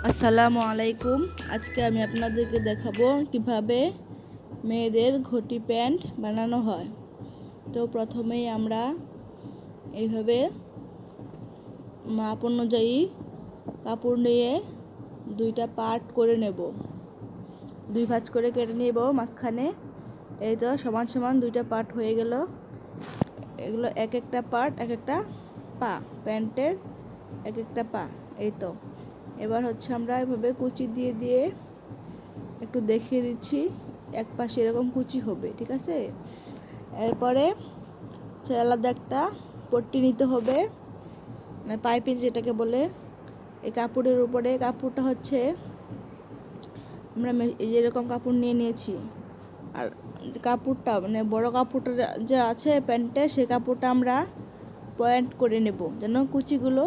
আসসালামু আলাইকুম। আজকে আমি আপনাদেরকে দেখাবো কিভাবে মেয়েদের ঘটি প্যান্ট বানানো হয়। তো প্রথমেই আমরা এইভাবে মাপ অনুযায়ী কাপড় নিয়ে দুইটা পার্ট করে নেব, দুই ভাঁজ করে কেটে নেব মাঝখানে। এই তো সমান সমান দুইটা পার্ট হয়ে গেল। এগুলো এক একটা পার্ট, এক একটা পা, প্যান্টের এক একটা পা। এই তো এবার হচ্ছে আমরা এভাবে কুচি দিয়ে দিয়ে একটু দেখিয়ে দিচ্ছি, এক পাশে এরকম কুচি হবে, ঠিক আছে। এরপরে আলাদা একটা পট্টি নিতে হবে, মানে পাইপিং যেটাকে বলে। এই কাপড়ের উপরে কাপড়টা হচ্ছে আমরা এই যে এরকম কাপড় নিয়ে নিয়েছি, আর যে কাপড়টা মানে বড় কাপড়টা যে আছে প্যান্টে, সেই কাপড়টা আমরা পয়েন্ট করে নেব যেন কুচিগুলো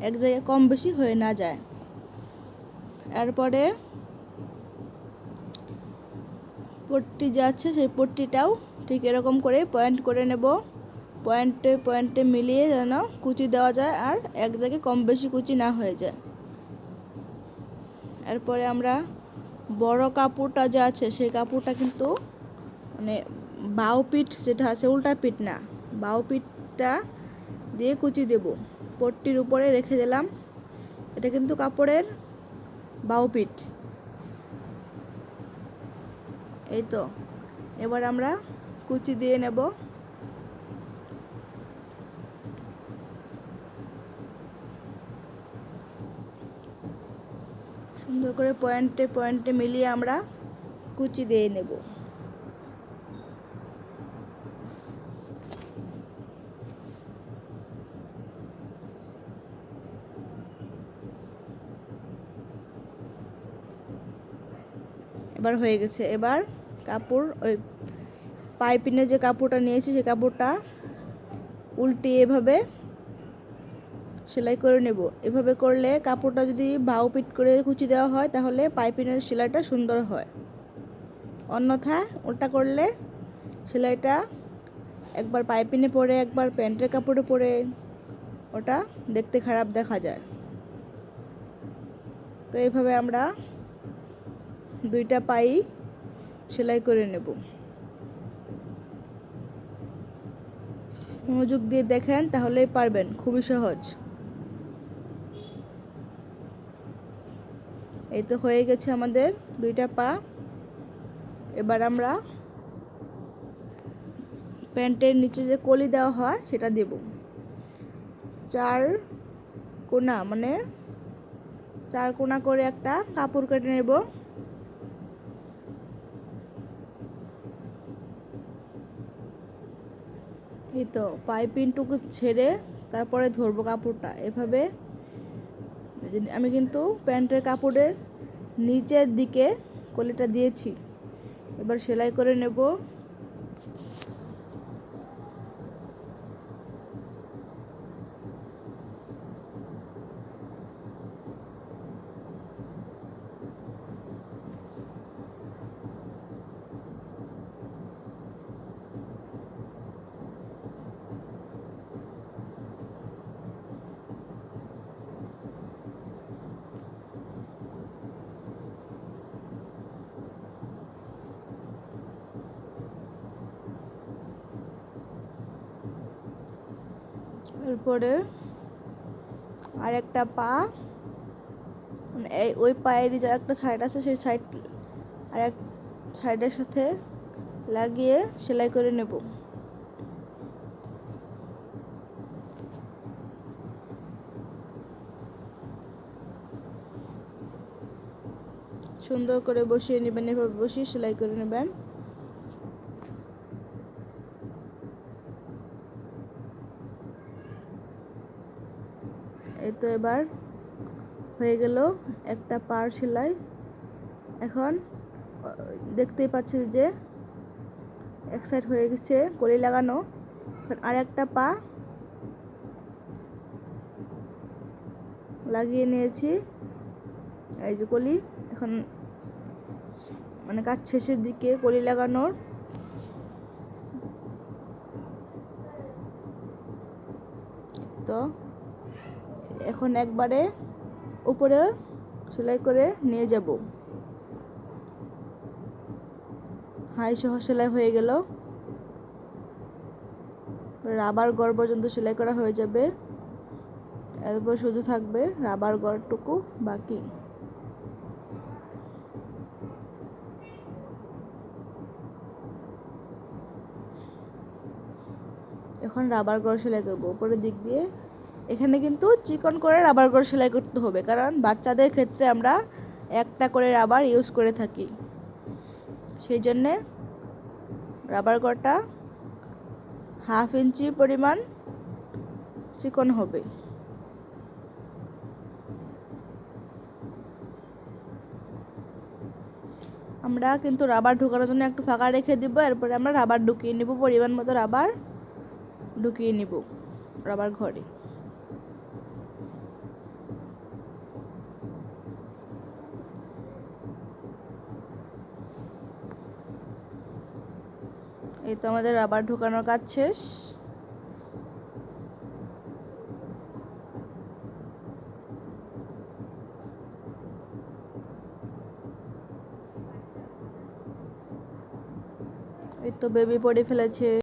এক জায়গায় কম বেশি হয়ে না যায়। এরপরে পট্টি যে আছে সেই পট্টিটাও ঠিক এরকম করে পয়েন্ট করে নেব, পয়েন্টে পয়েন্টে মিলিয়ে যেন কুচি দেওয়া যায় আর এক জায়গায় কম বেশি কুচি না হয়ে যায়। এরপরে আমরা বড় কাপড়টা যে আছে সেই কাপড়টা কিন্তু মানে বাউ পিঠ যেটা আছে, উল্টা পিঠ না, বাউ পিঠটা দিয়ে কুচি দেব। পট্টির উপরে রেখে দিলাম, এটা কিন্তু কাপড়ের বাউ পিঠ। এই তো এবার আমরা কুচি দিয়ে নেব। সুন্দর করে পয়েন্টে পয়েন্টে মিলিয়ে আমরা কুচি দিয়ে নেব। এবার হয়ে গেছে। এবার কাপড় ওই পাইপিনের যে কাপড়টা নিয়েছি সেই কাপড়টা উল্টিয়ে এভাবে সেলাই করে নেব। এভাবে করলে কাপড়টা যদি বাউ পিট করে কুচি দেওয়া হয় তাহলে পাইপিনের সেলাইটা সুন্দর হয়, অন্যথায় উল্টা করলে সেলাইটা একবার পাইপিনে পরে একবার প্যান্টের কাপড়ে পরে ওটা দেখতে খারাপ দেখা যায়। তো এইভাবে আমরা দুইটা পাই সেলাই করে নেব। মনোযোগ দিয়ে দেখেন তাহলেই পারবেন, খুবই সহজ। এই তো হয়ে গেছে আমাদের দুইটা পা। এবার আমরা প্যান্টের নিচে যে কলি দেওয়া হয় সেটা দেব। চার কোনা মানে চার কোনা করে একটা কাপড় কেটে নেব। এই তো পাইপিংটুকু ছেড়ে তারপরে ধরবো কাপড়টা এভাবে। আমি কিন্তু প্যান্টের কাপড়ের নিচের দিকে কলিটা দিয়েছি। এবার সেলাই করে নেব। এরপরে আর একটা পা, মানে এই ওই পায়ের যে একটা সাইড আছে সেই সাইড আর এক সাইডের সাথে লাগিয়ে সেলাই করে নেব। সুন্দর করে বসিয়ে নেবেন, এভাবে বসিয়ে সেলাই করে নেবেন। এই তো এবার হয়ে গেল একটা পার সেলাই। এখন দেখতেই পাচ্ছি যে এক সাইড হয়ে গেছে কলি লাগানো। এখন আর একটা পা লাগিয়ে নিয়েছি, এই যে কলি। এখন মানে কাজ শেষের দিকে কলি লাগানোর। তো এখন একবারে উপরে সেলাই করে নিয়ে যাব। হাই সহ সেলাই হয়ে গেল। রাবার গড় পর্যন্ত সেলাই করা হয়ে যাবে। এরপর শুধু থাকবে রাবার গড়টুকু বাকি। এখন রাবার গড় সেলাই করব উপরের দিক দিয়ে। এখানে কিন্তু চিকন করে রাবার গড় সেলাই করতে হবে, কারণ বাচ্চাদের ক্ষেত্রে আমরা একটা করে রাবার ইউজ করে থাকি, সেই জন্যে রাবার গড়টা 1/2 ইঞ্চি পরিমাণ চিকন হবে। আমরা কিন্তু রাবার ঢোকানোর জন্য একটু ফাঁকা রেখে দিব। এরপরে আমরা রাবার ঢুকিয়ে নিব, পরিমাণ মতো রাবার ঢুকিয়ে নিব রাবার ঘরে। এই তো আমাদের রাবার ঢোকানোর কাজ শেষ। এই তো বেবি পড়ে ফেলেছে।